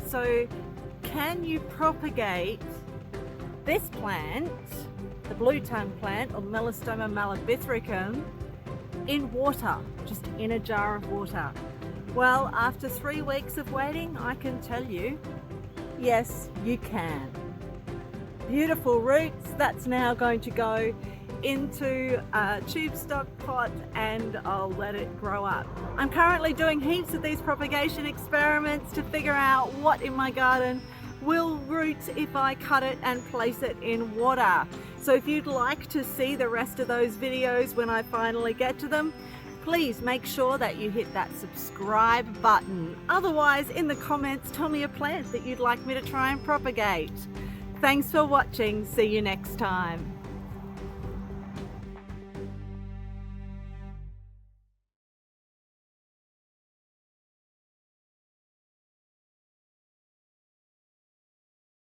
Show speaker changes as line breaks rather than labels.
So can you propagate this plant, the blue tongue plant, or Melastoma malabithricum, in water, just in a jar of water? Well, after 3 weeks of waiting, I can tell you, yes, you can. Beautiful roots. That's now going to go into a tube stock pot and I'll let it grow up. I'm currently doing heaps of these propagation experiments to figure out what in my garden will root if I cut it and place it in water. So if you'd like to see the rest of those videos when I finally get to them, please make sure that you hit that subscribe button. Otherwise, in the comments, tell me a plant that you'd like me to try and propagate. Thanks for watching. See you next time.